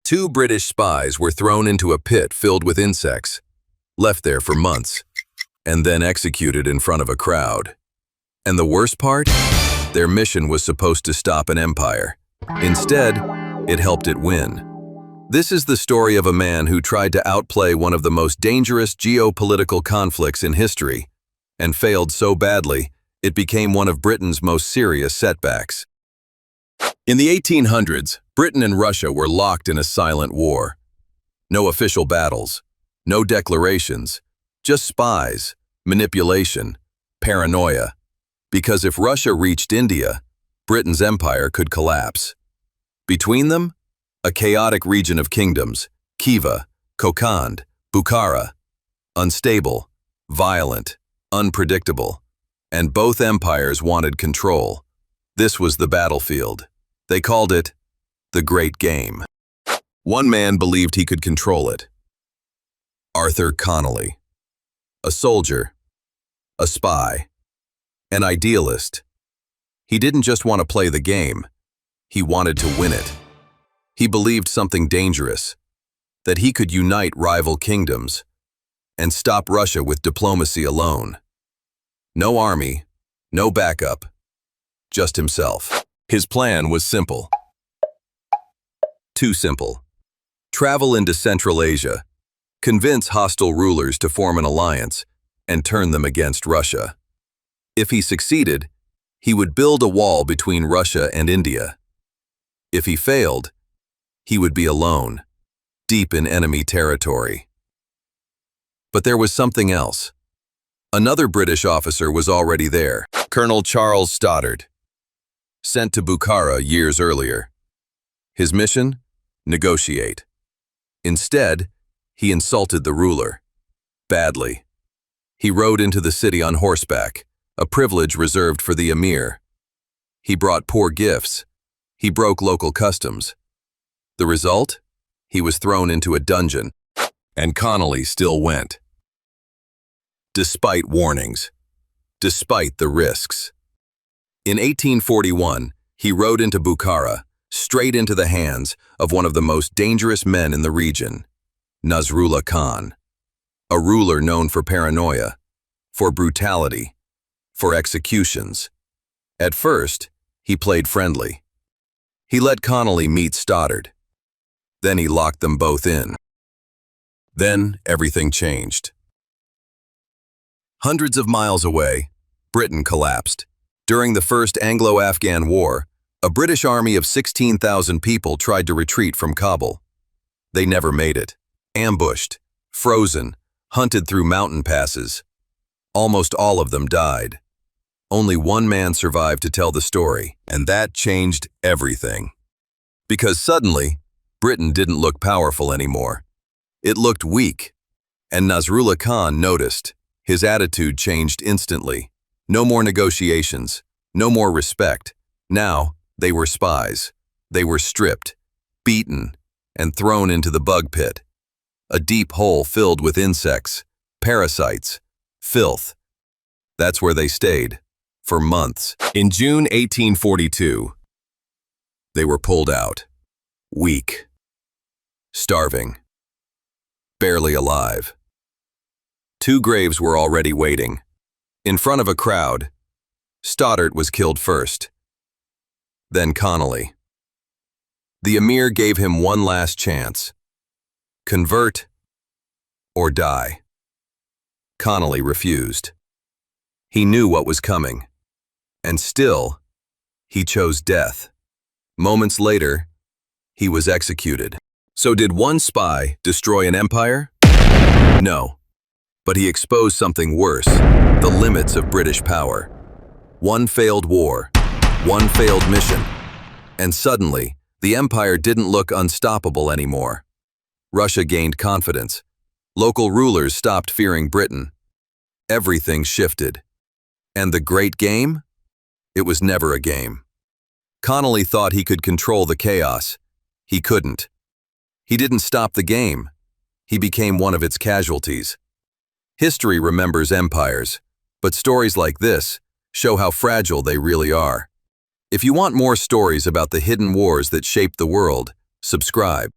Two British spies were thrown into a pit filled with insects, left there for months, and then executed in front of a crowd. And the worst part? Their mission was supposed to stop an empire. Instead, it helped it win. This is the story of a man who tried to outplay one of the most dangerous geopolitical conflicts in history, and failed so badly, it became one of Britain's most serious setbacks. In the 1800s, Britain and Russia were locked in a silent war. No official battles, no declarations, just spies, manipulation, paranoia. Because if Russia reached India, Britain's empire could collapse. Between them, a chaotic region of kingdoms, Khiva, Kokand, Bukhara, unstable, violent, unpredictable, and both empires wanted control. This was the battlefield. They called it the Great Game. One man believed he could control it. Arthur Conolly. A soldier, a spy, an idealist. He didn't just want to play the game, he wanted to win it. He believed something dangerous, that he could unite rival kingdoms and stop Russia with diplomacy alone. No army, no backup, just himself. His plan was simple. Too simple. Travel into Central Asia, convince hostile rulers to form an alliance, and turn them against Russia. If he succeeded, he would build a wall between Russia and India. If he failed, he would be alone, deep in enemy territory. But there was something else. Another British officer was already there, Colonel Charles Stoddard, sent to Bukhara years earlier. His mission? Negotiate. Instead, he insulted the ruler. Badly. He rode into the city on horseback, a privilege reserved for the Emir. He brought poor gifts. He broke local customs. The result? He was thrown into a dungeon, and Conolly still went. Despite warnings, despite the risks. In 1841, he rode into Bukhara, straight into the hands of one of the most dangerous men in the region, Nasrullah Khan, a ruler known for paranoia, for brutality, for executions. At first, he played friendly. He let Conolly meet Stoddard. Then he locked them both in. Then everything changed. Hundreds of miles away, Britain collapsed. During the First Anglo-Afghan War, a British army of 16,000 people tried to retreat from Kabul. They never made it. Ambushed, frozen, hunted through mountain passes. Almost all of them died. Only one man survived to tell the story, and that changed everything. Because suddenly, Britain didn't look powerful anymore. It looked weak, and Nasrullah Khan noticed. His attitude changed instantly. No more negotiations, no more respect. Now, they were spies. They were stripped, beaten, and thrown into the bug pit. A deep hole filled with insects, parasites, filth. That's where they stayed, for months. In June 1842, they were pulled out, weak, starving, barely alive. Two graves were already waiting. In front of a crowd, Stoddard was killed first, then Conolly. The Emir gave him one last chance. Convert or die. Conolly refused. He knew what was coming, and still, he chose death. Moments later, he was executed. So did one spy destroy an empire? No. But he exposed something worse, the limits of British power. One failed war, one failed mission, and suddenly, the empire didn't look unstoppable anymore. Russia gained confidence. Local rulers stopped fearing Britain. Everything shifted. And the Great Game? It was never a game. Conolly thought he could control the chaos. He couldn't. He didn't stop the game. He became one of its casualties. History remembers empires, but stories like this show how fragile they really are. If you want more stories about the hidden wars that shaped the world, subscribe.